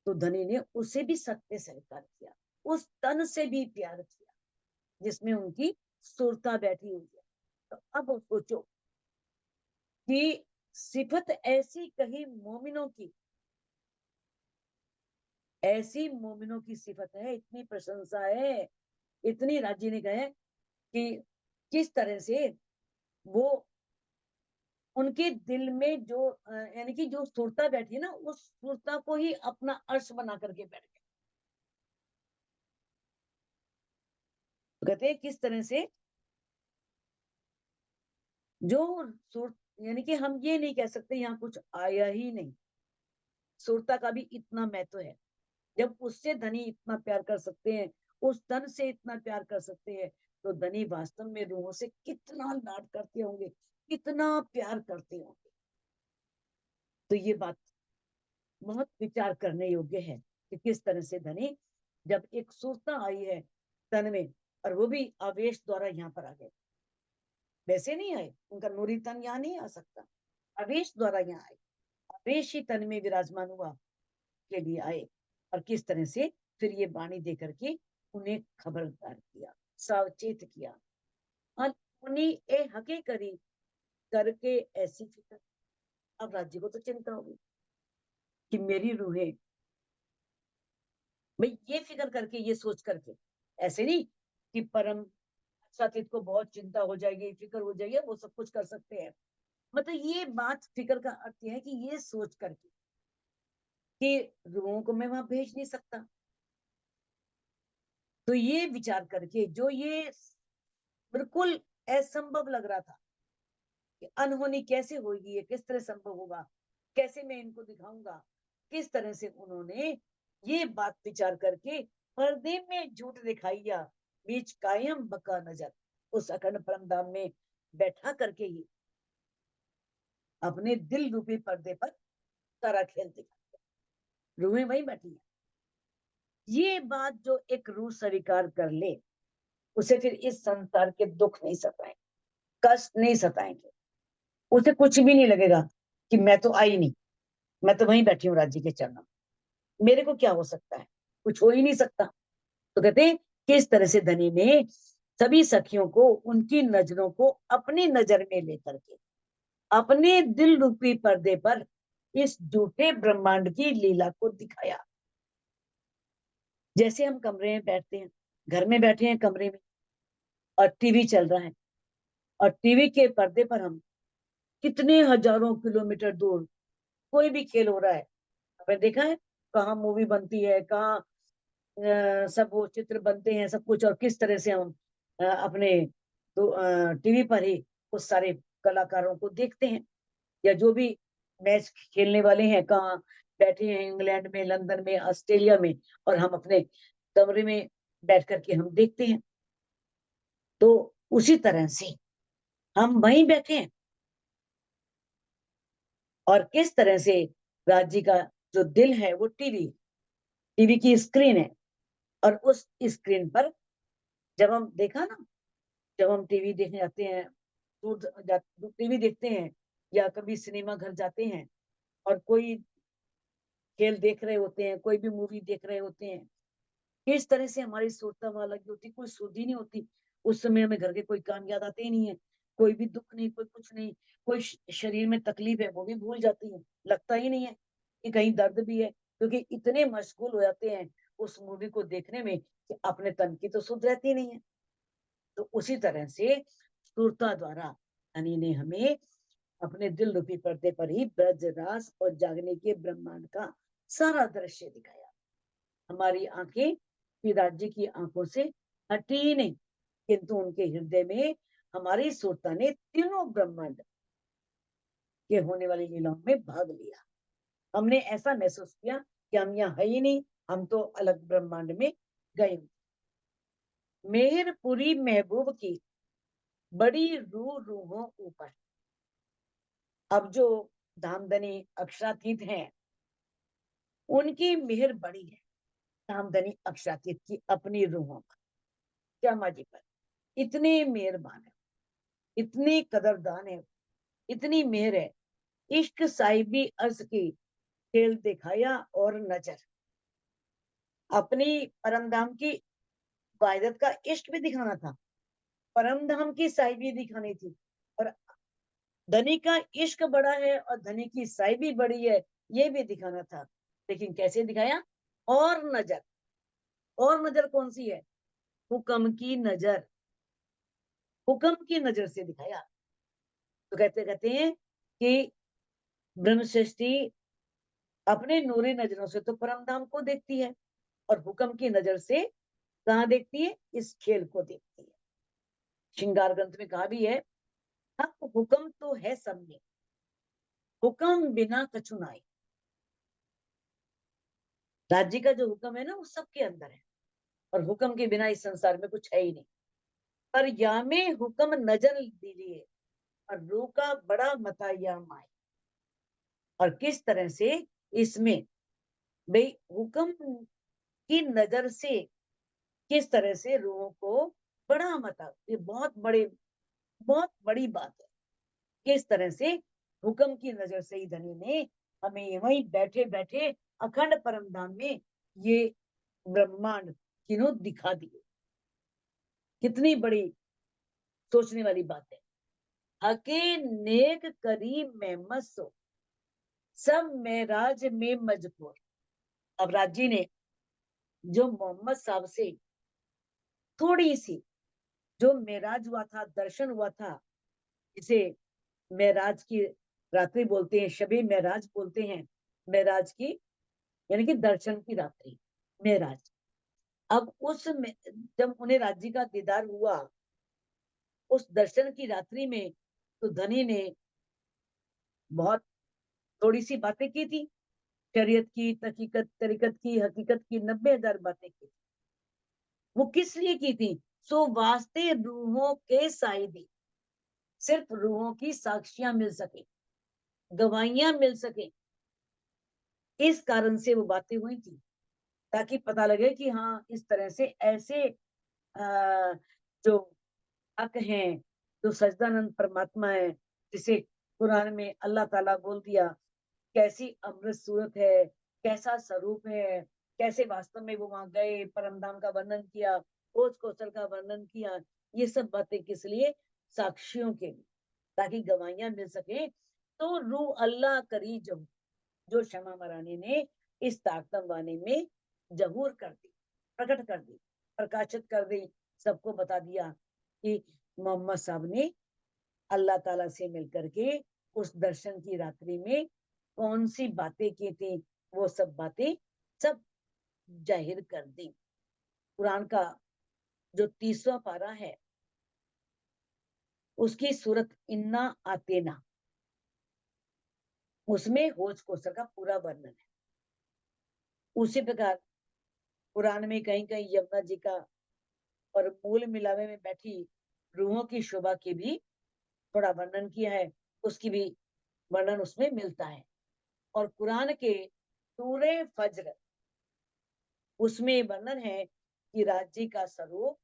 तो धनी ने उसे भी सत्य स्वीकार किया, उस तन से भी प्यार किया जिसमें उनकी सुरता बैठी हुई है। तो अब सोचो कि सिफत ऐसी कही मोमिनों की, ऐसी मोमिनों की सिफत है, इतनी प्रशंसा है, इतनी राजी ने कहे कि किस तरह से वो उनके दिल में जो यानी कि जो सुरता बैठी ना, उस सुरता को ही अपना अर्श बना करके बैठ गए। तो कहते हैं किस तरह से जो सुर, यानी कि हम ये नहीं कह सकते यहाँ कुछ आया ही नहीं, सुरता का भी इतना महत्व है। जब उससे धनी इतना प्यार कर सकते हैं, उस धन से इतना प्यार कर सकते हैं, तो धनी वास्तव में रूहों से कितना लाड करते होंगे, कितना प्यार करते होंगे। तो ये बात बहुत विचार करने योग्य है कि किस तरह से धनी, जब एक सुरता आई है तन में, और वो भी आवेश द्वारा यहाँ पर आ गए, वैसे नहीं आए, उनका नूरी तन यहाँ नहीं आ सकता, आवेश द्वारा यहाँ आए, आवेश ही तन में विराजमान हुआ के लिए आए। और किस तरह से फिर ये वाणी दे करके उन्हें खबरदार किया, सावचेत किया, और उन्हीं ए हके करी करके ऐसी फिक्र। अब राज्य को तो चिंता होगी कि मेरी रूहें, भाई ये फिक्र करके, ये सोच करके, ऐसे नहीं कि परम सतीत को बहुत चिंता हो जाएगी, फिक्र हो जाएगी, वो सब कुछ कर सकते हैं। मतलब ये बात, फिक्र का अर्थ यह है कि ये सोच करके कि रूहों को मैं वहां भेज नहीं सकता, तो ये विचार करके, जो ये बिल्कुल असंभव लग रहा था कि अनहोनी कैसे होगी, ये किस तरह संभव होगा, कैसे मैं इनको दिखाऊंगा, किस तरह से उन्होंने ये बात विचार करके पर्दे में झूठ दिखाइया, बीच कायम बका नजर, उस अखंड परम धाम में बैठा करके ही अपने दिल रूपी पर्दे पर सारा खेल दिखा, रूहें वही बैठी है। ये बात जो एक रूह स्वीकार कर ले, उसे फिर इस संसार के दुख नहीं सताएंगे, कष्ट नहीं सताएंगे, उसे कुछ भी नहीं लगेगा कि मैं तो आई नहीं, मैं तो वहीं बैठी हूँ राज्य के चरणों में, मेरे को क्या हो सकता है, कुछ हो ही नहीं सकता। तो कहते हैं किस तरह से धनी ने सभी सखियों को उनकी नजरों को अपनी नजर में लेकर के अपने दिल रूपी पर्दे पर इस झूठे ब्रह्मांड की लीला को दिखाया। जैसे हम कमरे में बैठते हैं, घर में बैठे हैं कमरे में, और टीवी चल रहा है, और टीवी के पर्दे पर हम कितने हजारों किलोमीटर दूर कोई भी खेल हो रहा है, आपने देखा है कहाँ मूवी बनती है, कहाँ सब वो चित्र बनते हैं, सब कुछ, और किस तरह से हम अपने टीवी पर ही उस सारे कलाकारों को देखते हैं, या जो भी मैच खेलने वाले हैं कहाँ, बैठे हैं इंग्लैंड में, लंदन में, ऑस्ट्रेलिया में, और हम अपने कमरे में बैठ करके हम देखते हैं। तो उसी तरह से हम वहीं बैठे हैं, और किस तरह से राज्य का जो दिल है वो टीवी, टीवी की स्क्रीन है। और उस स्क्रीन पर जब हम देखा ना, जब हम टीवी देखने जाते हैं, टीवी देखते हैं, या कभी सिनेमा घर जाते हैं और कोई खेल देख रहे होते हैं, कोई भी मूवी देख रहे होते हैं, किस तरह से हमारी सोचता वहां लगी होती, कोई सुध ही नहीं होती। उस समय हमें घर के कोई काम याद आते ही नहीं है, कोई भी दुख नहीं, कोई कुछ नहीं, कोई शरीर में तकलीफ है वो भी भूल जाती है, लगता ही नहीं है कि कहीं दर्द भी है, क्योंकि इतने मशगूल हो जाते हैं उस मूवी को देखने में कि अपने तन की तो सुध रहती नहीं है। तो उसी तरह से सुरता द्वारा यानी ने हमें अपने दिल रूपी पर्दे पर ही ब्रज रास और जागने के ब्रह्मांड का सारा दृश्य दिखाया। हमारी आंखें पिताजी की आंखों से हटी नहीं, किंतु उनके हृदय में हमारी सुरता ने तीनों ब्रह्मांड के होने वाली लीलाओं में भाग लिया। हमने ऐसा महसूस किया कि हम यहाँ है ही नहीं, हम तो अलग ब्रह्मांड में गए। मेहरपुरी महबूब की बड़ी रूह रूहों ऊपर। अब जो धामधनी अक्षरातीत हैं, उनकी मेहर बड़ी है धामधनी अक्षरातीत की अपनी रूहों पर, श्यामा जी पर। इतने मेहरबान है, इतने कदरदान है, इतनी मेहर है। इश्क साहिबी अर्ज की खेल दिखाया और नजर, अपनी परमधाम की वायदत का इश्क भी दिखाना था, परमधाम की साहिबी दिखानी थी, और धनी का इश्क बड़ा है और धनी की साहिबी बड़ी है, ये भी दिखाना था। लेकिन कैसे दिखाया? और नजर, और नजर कौन सी है? हुक्म की नजर, हुक्म की नजर से दिखाया। तो कहते कहते हैं कि ब्रह्म सृष्टि अपने नूरी नजरों से तो परमधाम को देखती है, और हुक्म की नजर से कहाँ देखती है? इस खेल को देखती है। श्रृंगार ग्रंथ में कहा भी है, हक हुक्म तो है सब में, हुक्म बिना कछु नाई। राज्य का जो हुक्म है ना वो सबके अंदर है, और हुक्म के बिना इस संसार में कुछ है ही नहीं। पर या में हुक्म नजर दीजिए, और रूह का बड़ा मता या माए। और किस तरह से इसमें भाई हुक्म की नजर से किस तरह से रूहों को बड़ा मता, ये बहुत बड़े, बहुत बड़ी बात है। किस तरह से हुक्म की नजर से ही धनी ने हमें वहीं बैठे बैठे अखंड परमधाम में ये ब्रह्मांड तीनों दिखा दिए। कितनी बड़ी सोचने वाली बात है। हके नेक करी मेहमत सो, सब मेराज में मजबूर। अब राजी ने जो मोहम्मद साहब से थोड़ी सी जो मेराज हुआ था, दर्शन हुआ था, जिसे मेराज की रात्रि बोलते हैं, शबी मेराज बोलते हैं, मेराज की यानी कि दर्शन की रात्रि, मेराज। अब उस जब उन्हें राज्य का दीदार हुआ उस दर्शन की रात्रि में, तो धनी ने बहुत थोड़ी सी बातें की थी, शरीयत की, तकीकत, तरीकत की, हकीकत की 90,000 बातें की। वो किस लिए की थी? सो वास्ते रूहों के साइदी, सिर्फ रूहों की साक्षियां मिल सके, गवाहियां मिल सके, इस कारण से वो बातें हुई थी, ताकि पता लगे कि हाँ इस तरह से ऐसे जो हक हैं, जो सजदानंद परमात्मा है, जिसे कुरान में अल्लाह ताला बोल दिया, कैसी अमृत सूरत है, कैसा स्वरूप है, कैसे वास्तव में वो वहां गए, परमधाम का वर्णन किया, खोज कौशल का वर्णन किया। ये सब बातें किस लिए? साक्षियों के लिए, ताकि गवाहियां मिल सके। तो रूह अल्लाह करी जो क्षमा मरानी ने इस ताकतम वाणी में जहूर कर दी, प्रकट कर दी, प्रकाशित कर दी, सबको बता दिया कि मोहम्मद साहब ने अल्लाह ताला से मिलकर के उस दर्शन की रात्रि में कौन सी बातें की थी, वो सब बातें सब जाहिर कर दी। कुरान का जो 30वां पारा है, उसकी सूरत इन्ना आतेना, उसमें होश कोसर का पूरा वर्णन है। उसी प्रकार पुराण में कहीं कहीं यमुना जी का और मूल मिलावे में बैठी रूहों की शोभा की भी थोड़ा वर्णन किया है, उसकी भी वर्णन उसमें मिलता है। और कुरान के सूरे फज्र, उसमें वर्णन है कि राज्य का स्वरूप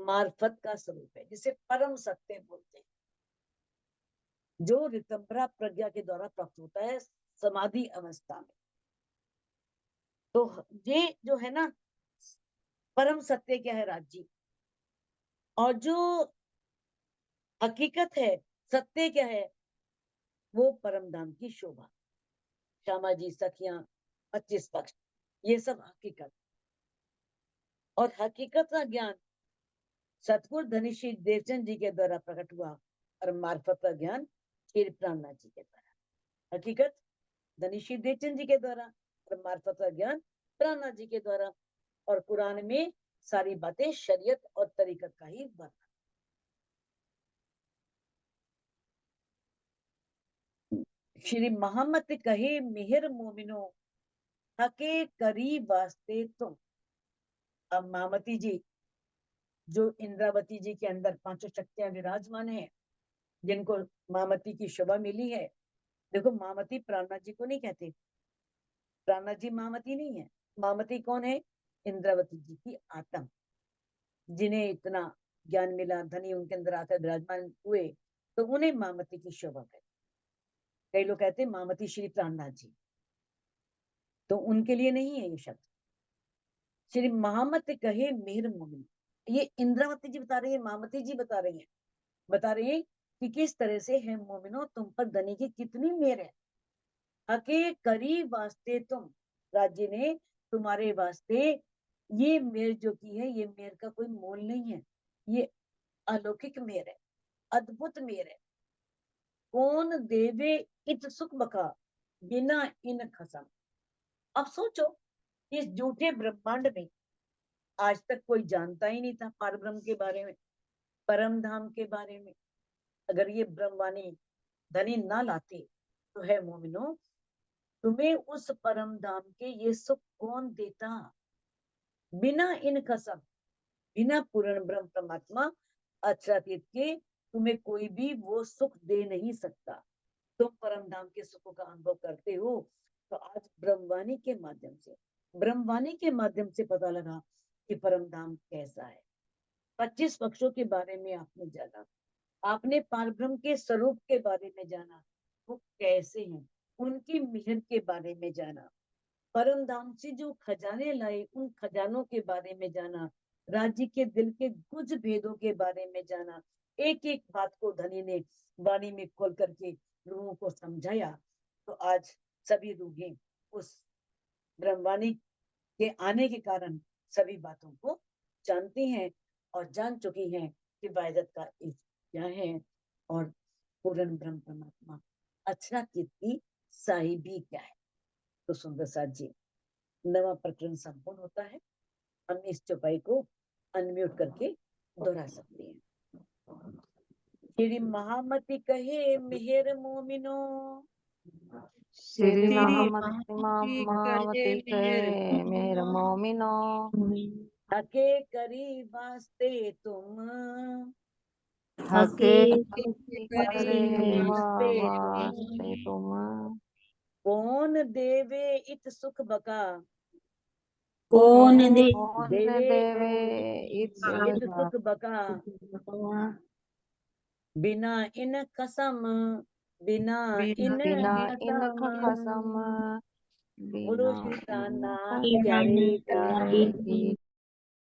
मार्फत का स्वरूप है, जिसे परम सत्य बोलते हैं, जो ऋतंभरा प्रज्ञा के द्वारा प्राप्त होता है समाधि अवस्था में। तो ये जो है ना परम सत्य क्या है, राज्य, और जो हकीकत है सत्य क्या है, वो परम धाम की शोभा, श्यामा जी, सखियां, 25 पक्ष, ये सब हकीकत। और हकीकत का ज्ञान सतगुरु धनीश्री देवचंद जी के द्वारा प्रकट हुआ, और मार्फत का ज्ञान श्री प्राणनाथ जी के द्वारा। हकीकत धनीश्री देवचंद जी के द्वारा, और मार्फत का ज्ञान प्राणनाथ जी के द्वारा। और कुरान में सारी बातें शरीयत और तरीकत का ही वर्णन। श्री मोहम्मद कहे मिहिर मोमिनो हके करी वास्ते तुम। अब मामती जी, जो इंद्रावती जी के अंदर पांचों शक्तियां विराजमान है, जिनको मामती की शोभा मिली है। देखो, मामती प्राणनाथ जी को नहीं कहते, प्राणनाथ जी मामती नहीं है। मामती कौन है? इंद्रावती जी की आत्मा, जिन्हें इतना ज्ञान मिला, धनी उनके अंदर आकर विराजमान हुए, तो उन्हें मामती की शोभा कहते। कई लोग कहते हैं मामती श्री प्राणनाथ जी, तो उनके लिए नहीं है ये शब्द। श्री मोहम्मद कहे मेहर मोमिन, ये इंद्रावती जी बता रही है, मामती जी बता रही है कि किस तरह से है मोमिनो, तुम पर धनी की कितनी मेहर है। हके करी वास्ते तुम, राज्य ने तुम्हारे वास्ते ये मेहर जो की है, ये मेहर का कोई मोल नहीं है, ये अलौकिक मेहर है, अद्भुत मेहर है। कौन देवे इत सुख बका बिना इन खसम। अब सोचो, इस झूठे ब्रह्मांड में आज तक कोई जानता ही नहीं था पारब्रह्म के बारे में, परम धाम के बारे में। अगर ये ब्रह्मवाणी धनी ना लाते, तो है मोमिनो, तुम्हें उस परम धाम के ये सुख कौन देता। बिना इन कसम, बिना पूर्ण ब्रह्म परमात्मा अक्षरातीत के तुम्हें कोई भी वो सुख दे नहीं सकता। तुम परम धाम के सुखों का अनुभव करते हो, तो आज ब्रह्मवाणी के माध्यम से पता लगा कि परम धाम कैसा है। 25 पक्षों के बारे में आपने जाना, आपने पारब्रह्म के स्वरूप के बारे में जाना, वो कैसे हैं, उनकी मेहर के बारे में जाना, परम धाम से जो खजाने लाए उन खजानों के बारे में जाना, राज्य के दिल के कुछ भेदों के बारे में जाना। एक एक बात को धनी ने वाणी में खोल करके रूहों को समझाया। तो आज सभी रूहें उस ब्रह्मवाणी के आने के कारण सभी बातों को जानती हैं, और जान चुकी हैं कि वाहिदत का एक क्या है, और पूर्ण ब्रह्म परमात्मा अक्षरातीत की साहिबी क्या है। तो सुंदर साथ जी, नवा प्रकरण संपूर्ण होता है। हम इस चौपाई को अनम्यूट करके दोहरा सकते हैं। श्री महामती कहे मेहर मोमिनो श्री श्री महामती कहे मेहर मोमिनो हके करी वास्ते तुम। हके करे वास्ते तुम। कौन देवे इत सुख बका। कौन देवे इत सुख बका बिना इन कसम, बिना इन खसम, बोलो बिना श्री प्राणनाथ प्यारे प्यारे की। की